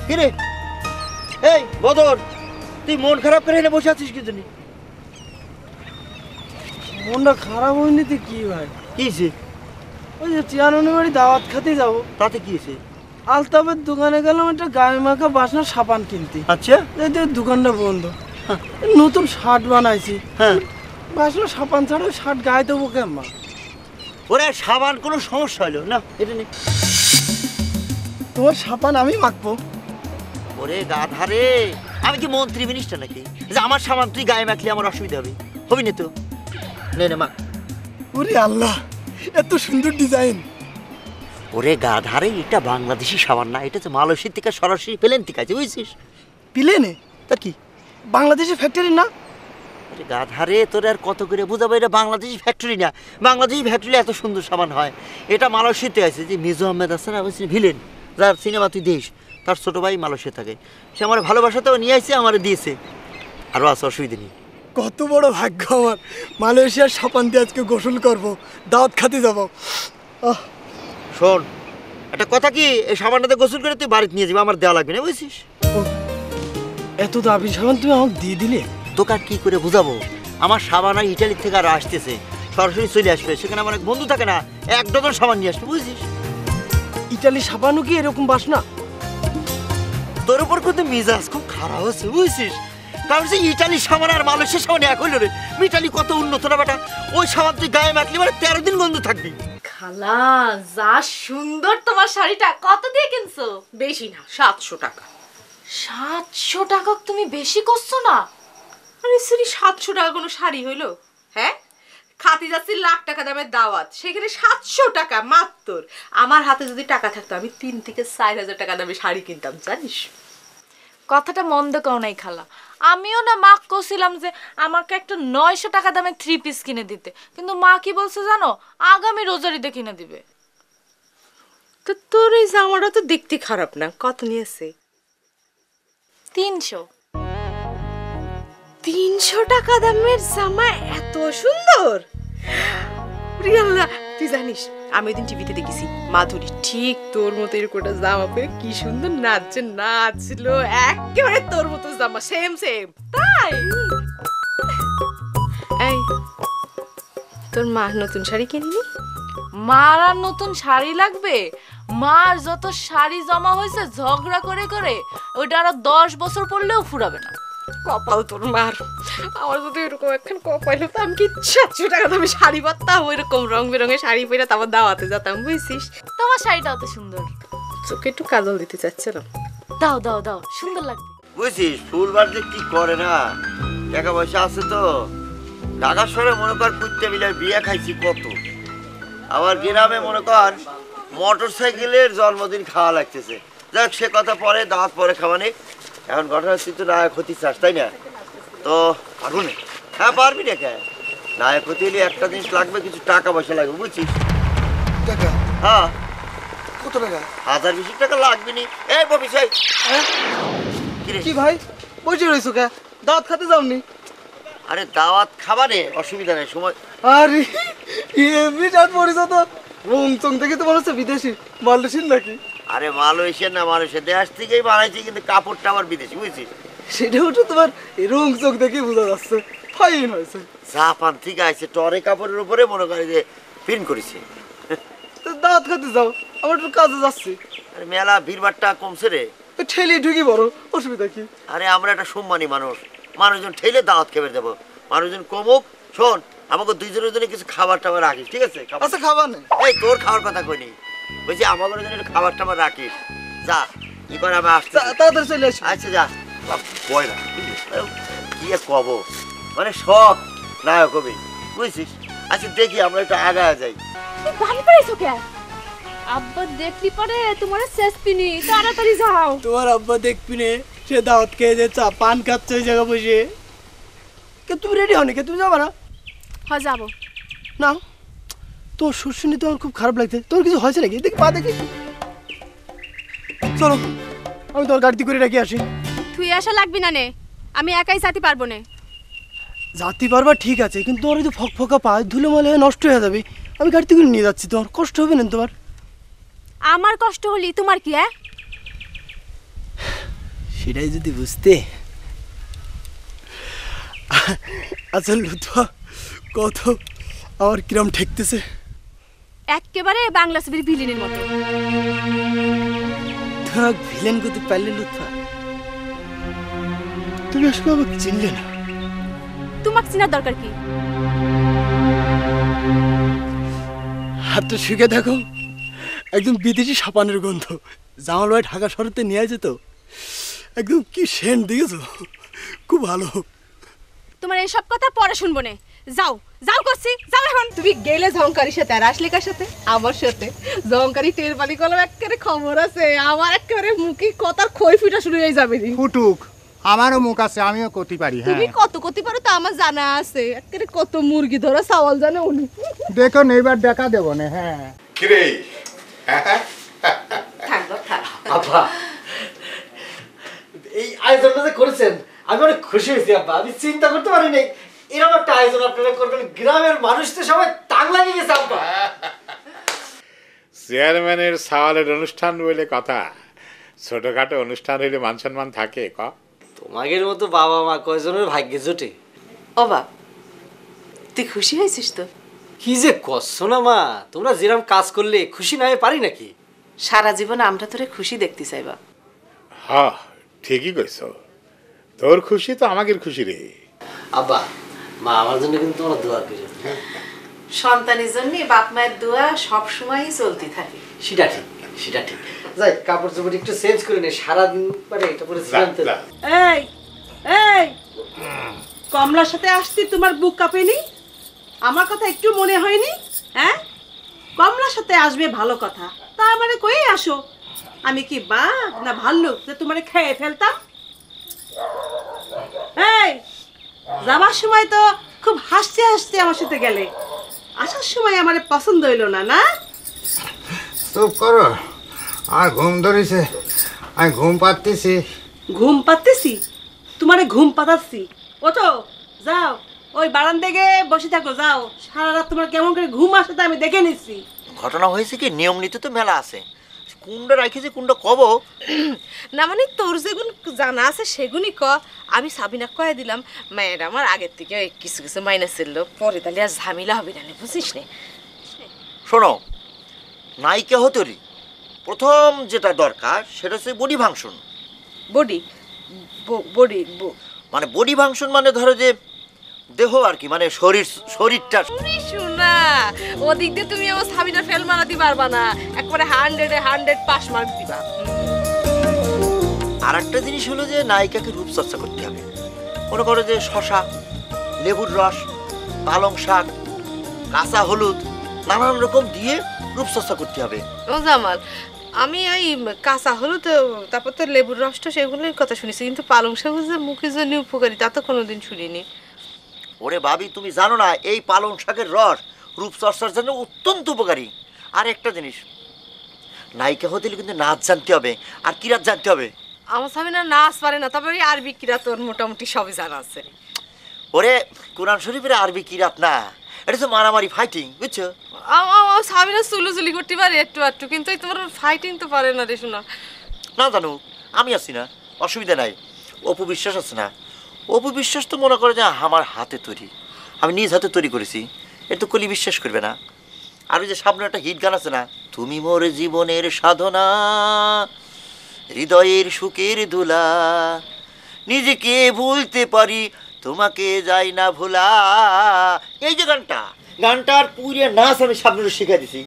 কি রে এই বদর, তুই মন খারাপ করে এনে বসে আছিস কি জন্য? মনটা খারাপ হয়নি তো কি ভাই? কি হয়েছে? ওই যে চিয়াননের বাড়ি দাওয়াত খেতে যাবো, তাতে কি হয়েছে? আলতাফের দোকানে গেলাম একটা গায়ে মাখা বাসনা সাবান কিনতে। আচ্ছা, দোকানটা বন্ধ। নতুন শার্ট বানাইছি, হ্যাঁ। বাসনা সাবান ছাড়া শার্ট গায়ে দেবো কেমন? ওরে সাবান কোনো সমস্যা হলো না, এটা নেই। তোমার সাবান আমি মাখবো? ওরে গাধা রে, আমি কি মন্ত্রী মিনিস্টার নাকি যে আমার সাবান তুই গায়ে মাখলে আমার অসুবিধা হবে? হবি না তো, নে নে মাখ। ওরে আল্লাহ, এত সুন্দর ডিজাইন! ওরে গাধা রে, এটা বাংলাদেশি সাবান না, এটা তো মালয়েশিয়া থেকে সরাসরি প্লেন থেকে আছে, বুঝছিস? প্লেনে? তা কি বাংলাদেশি ফ্যাক্টরি না? আরে গাধা রে, তোর আর কত করে বুঝাবো, এটা বাংলাদেশি ফ্যাক্টরি না। বাংলাদেশি ফ্যাক্টরি এত সুন্দর সাবান হয়, এটা মালয়েশিয়াতে আছে। যে মিজু আহমেদ আছে না, বুঝছিস, ভিলেন, যার সিনেমা তুই দেশ, তার ছোটো ভাই মালয়েশিয়া থাকে। সে আমার ভালোবাসাতেও নিয়ে আসছে, আমার দিয়েছে, আরও আছে, অসুবিধা নেই। কত বড় ভাগ্য আমার, মালয়েশিয়ার সাবান দিয়ে আজকে গোসল করবো, দাওয়াত খাতে যাবো। শোন, একটা কথা কি, এই সাবানটাতে গোসল করে তুই বাড়িতে নিয়ে যাবি, আমার দেওয়া লাগবে না, বুঝছিস? এত দাবি সাবান তুমি আমাকে দিয়ে দিলে? তোকে আর কি করে বুঝাবো, আমার সাবান আর ইটালি থেকে আরো আসতেছে, সরাসরি চলে আসবে। সেখানে আমার এক বন্ধু থাকে না, এক ডজন সাবান নিয়ে আসবে, বুঝছিস? ইটালি সাবানও কি এরকম বাসনা? তোর উপর কিন্তু মিজাজ খুব খারাপ হচ্ছে, বুঝছিস? কারণ সে ইটালি সাবান আর মালয়েশিয়ার সাবান এক হইল রে। ইটালি কত উন্নত না বেটা, ওই সাবান তুই গায়ে মাখলি মানে 13 দিন গন্ধ থাকবি। খালা, যা সুন্দর তোমার শাড়িটা! কত দিয়ে কিনছো? বেশি না, 700 টাকা। 700 টাকা তুমি বেশি করছো না? আরে শ্রী, 700 টাকা কোনো শাড়ি হইলো? হ্যাঁ, খাতি যাচ্ছি লাখ টাকা দামের দাওয়াত, সেখানে 700 টাকা মাত্র। আমার হাতে যদি টাকা থাকতো আমি 3 থেকে 4,000 টাকা দামে শাড়ি কিনতাম, জানিস? কথাটা মন্দ কও নাই খালা, আমিও না মা কছিলাম যে আমাকে একটা 900 টাকা দামে 3 পিস কিনে দিতে, কিন্তু মা কি বলছে জানো? আগামী রোজারিতে কিনে দিবে। তো তোর এই জামাটা তো দেখতে খারাপ না, কত নিয়েছে? 300। 300 টাকা দামের জামা এত সুন্দর? রিয়াল্লা, তুই জানিস আমি ওই দিন টিভিতে দেখেছি মাধুরী ঠিক তোর মতো এরকম একটা জামা পরে কি সুন্দর নাচছিল, একেবারে তোর মতো জামা, সেম সেম। তাই? এই, তোর মা নতুন শাড়ি কিনিনি? মার আর নতুন শাড়ি লাগবে? মার যত শাড়ি জমা হয়েছে ঝগড়া করে করে, ওইটা আরো 10 বছর পরলেও ফুরাবে না। কপাল তোর মার, আমার যদি এরকম একখান কপাল হতো আমি কি 700 টাকা দামে শাড়ি পারতাম, ওইরকম রং বেরঙের শাড়ি পরে তারপর দাওয়াতে যেতাম, বুঝছিস? তোমার শাড়িটা অত সুন্দর। চোখে একটু কাজল দিতে চাচ্ছিলাম। দাও দাও দাও, সুন্দর লাগবে। বুঝছিস, ফুল বাড়লে কি করে না, টাকা পয়সা আছে তো। ঢাকা শহরে মনে কর কুত্তে মিলে বিয়ে খাইছি কত, আবার গ্রামে মনে কর মোটর সাইকেলের জন্মদিন খাওয়া লাগতেছে। যাক, সে কথা পরে, দাঁত পরে খাওয়ানি। এখন ঘটনা হচ্ছে তো নায়ক হতে চাস, তাই না? তো পারবো না? হ্যাঁ পারবি না, কে নায়ক হতে হলে একটা জিনিস লাগবে, কিছু টাকা পয়সা লাগবে, বুঝছিস? টাকা? হ্যাঁ। কত টাকা? 1000-20 টাকা লাগবে নি। এই ববি সাই, কি ভাই বসে রয়েছো কে? দাওয়াত খাতে যাওনি? আরে দাওয়াত খাবারে অসুবিধা নেই, সময়। আরে এমনি জাত পড়েছ তো, রং চং থেকে তো মনে হচ্ছে বিদেশি, মালয়েশিয়ান নাকি? আরে মালয়েশিয়ার না, মালয়েশিয়া দেশ থেকেই বানাইছি, কিন্তু কাপড়টা আমার বিদেশি, বুঝছিস? সেটাও তো তোমার এই রং চং দেখে বোঝা যাচ্ছে, ফাইন হয়েছে। জাপান থেকে আইছে, টরে কাপড়ের উপরে মনে করে যে প্রিন্ট করেছে। তো দাওয়াত খাতে যাও, আমার একটু কাজে যাচ্ছি। আরে মেলা ভিড়ভাড়টা কমছে রে। ঠেলি ঢুকি বড়, অসুবিধা কি? আরে আমরা একটা সম্মানী মানুষ, মানুষজন ঠেলে দাওয়াত খেয়ে দেবো, মানুষজন কমুক। শোন, আমাকে দুইজনের জন্য কিছু খাবার টাবার রাখিস, ঠিক আছে? আচ্ছা, খাবার নেই? এই তোর খাওয়ার কথা কইনি, বলছি আমাদের জন্য একটু খাবার টাবার রাখিস। যা, কি করে আমি আসছি। তাড়াতাড়ি চলে আসি। আচ্ছা যা, বয় না, কি আর কব, মানে শখ নায়ক কবি, বুঝছিস? আচ্ছা দেখি আমরা একটু আগায় যাই। বাড়ি পড়েছো কে? আব্বা দেখলি পরে তোমার শেষ পিনি, তাড়াতাড়ি যাও। তোমার আব্বা দেখবি নে, সে দাওয়াত খেয়ে যে চা পান খাচ্ছে ওই জায়গা বসে। কে তুমি রেডি হও নি? কে তুমি যাবা না? হ্যাঁ যাবো। না, তোমার সুর শুনে তো আমার খুব খারাপ লাগছে। তোমার কিছু হয়েছে নাকি? দেখি পা দেখি। চলো, আমি তোমার গাড়িতে করে রেখে আসি। তুই আসা লাগবি না নে, আমি একাই যেতে পারবো না। যাতে পারবা ঠিক আছে, কিন্তু তোমার এই তো ফক ফকা পা ধুলো মলে নষ্ট হয়ে যাবে। আমি গাড়িতে করে নিয়ে যাচ্ছি, তোমার কষ্ট হবে না? তোমার আমার কষ্ট হলি তোমার কি? সেটাই যদি বুঝতে। আচ্ছা লুৎফা, কত আমার কিরম ঠেকতেছে? একেবারে বাংলা ছবির ভিলেনের মতো। তোমার ভিলেন করতে পারলে লুৎফা? তুমি আসলে আমাকে চিনলে না। তোমাকে চেনার দরকার কি? হাতটা শুকে দেখো, একদম বিদেশি সাবানের গন্ধ। জামাল ভাই ঢাকা শহরতে নিয়ে আসে তো, একদম কি সেন্ট দিয়েছো, খুব ভালো। তোমার এইসব কথা পরে শুনবো না। যাও যাও করছি, যাও এখন। তুমি গেলে ঝংকারির সাথে আর আসলে কার সাথে? আমার সাথে। ঝংকারি টের বালি কলম একেবারে খবর আছে, আমার একেবারে মুখে কথার খই ফুটা শুরু হয়ে যাবে। ফুটুক, আমারও মুখ আছে, আমিও করতে পারি। হ্যাঁ, তুমি কত করতে পারো তা আমার জানা আছে, একেবারে কত মুরগি ধরা চাওয়াল জানে উনি। দেখুন এইবার দেখা দেবো না। হ্যাঁ কিরে থাকবো থাক। আব্বা, এই আয়োজনটা যে করেছেন আমি অনেক খুশি হয়েছি আব্বা। আমি চিন্তা করতে পারিনি এরকম একটা আয়োজন আপনারা করবেন। গ্রামের মানুষ তো সবাই টাং লাগিয়ে গেছে আব্বা। চেয়ারম্যানের সাওয়ালের অনুষ্ঠান বলে কথা, ছোটখাটো অনুষ্ঠান হইলে মান সম্মান থাকে ক। তোমাদের মতো বাবা মা কয়জনের ভাগ্যে জোটে। ও বাপ, তুই খুশি হয়েছিস তো? কি যে করছো না মা, তোমরা যেরকম কাজ করলে খুশি না হয়ে পারি নাকি? সারা জীবন আমরা তোরে খুশি দেখতে চাইবা। হ, ঠিকই কইছ, তোর খুশি তো আমাদের খুশি রে। আব্বা, মা আমার জন্য কিন্তু তোমরা দোয়া করো। সন্তানের জন্য বাপ মায়ের দোয়া সব সময়ই চলতে থাকে। সেটা ঠিক, সেটা ঠিক। যাই কাপড় চোপড় একটু চেঞ্জ করে নে, সারাদিন পরে এটা পরে যা, যা। এই এই কমলার সাথে আসতে তোমার বুক কাঁপেনি? আমার কথা একটু মনে হয়নি? হ্যাঁ, কমলার সাথে আসবে ভালো কথা, তার মানে কই আসো? আমি কি বাঘ না ভাল্লুক যে তোমারে খেয়ে ফেলতাম? এই যাবার সময় তো খুব হাসতে হাসতে আমার সাথে গেলে, আসার সময় আমার পছন্দ হইলো না, না? চুপ করো, আর ঘুম ধরেছে, আমি ঘুম পাচ্তেছি। ঘুম পাতেছি? তোমারে ঘুম পাতাচ্ছি। ওঠো, যাও ওই বারান্দায় গিয়ে বসে থাকো, যাও। সারা রাত তোমার কেমন করে ঘুম আসে তা আমি দেখে নিচ্ছি। ঘটনা হয়েছে কি, নিয়ম নীতি তো মেলা আছে, কোনটা রাখিছে কোনটা কব। না মানে তোর যেগুন জানা আছে সেগুনই ক। আমি সাবিনা কয়ে দিলাম, মায়ের আমার আগের থেকে কিছু কিছু মাইনাস ছিল, পরে তাহলে আর ঝামেলা হবে না, বুঝিস নে? শোনো, নায়িকা হতেরই প্রথম যেটা দরকার সেটা হচ্ছে বডি ফাংশন। বডি বডি মানে বডি ফাংশন মানে ধরো যে দেহ আর কি, মানে শরীরটা। শোনা, ওদিক দিয়ে তুমি আমার সাবিনা ফেল মারাতে পারবা না, একবারে 100 পাস মার্ক দিবা। আর একটা জিনিস হলো যে নায়িকাকে রূপচর্চা করতে হবে। মনে করো যে শশা, লেবুর রস, পালং শাক, কাঁচা হলুদ, নানান রকম দিয়ে রূপচর্চা করতে হবে। ও জামাল, আমি ওই কাঁচা হলুদ তারপর তো লেবুর রসটা সেগুলোর কথা শুনেছি, কিন্তু পালং শাক যে মুখের জন্য উপকারী তা তো কোনোদিন শুনিনি। ওরে ভাবি, তুমি জানো না এই পালং শাকের রস রূপচর্চার জন্য অত্যন্ত উপকারী। আর একটা জিনিস, নায়িকা হতে হলে কিন্তু নাচ জানতে হবে, আর কিরাত জানতে হবে। আমার সাবিনা নাচ পারে না, তবে ওই আরবি কিরাত তোর মোটামুটি সবই জানা আছে। ওরে কোরআন শরীফের আরবি কিরাত না, এটা তো মারামারি ফাইটিং, বুঝছো? সাবিনা চুলুচুলি করতে পারে একটু একটু, কিন্তু এই তোমার ফাইটিং তো পারে না রে শোনা। না জানো, আমি আছি না, অসুবিধা নাই। অপু বিশ্বাস আছে না, অপু বিশ্বাস তো মনে করে যে আমার হাতে তৈরি, আমি নিজ হাতে তৈরি করেছি, এটা তো কলি বিশ্বাস করবে না। আর ওই যে সামনে একটা হিট গান আছে না, তুমি মোর জীবনের সাধনা, হৃদয়ের সুখের ধুলা, নিজেকে ভুলতে পারি তোমাকে যাই না ভোলা। এই যে গানটার পুরে নাচ আমি সামনে শিখে দিছি।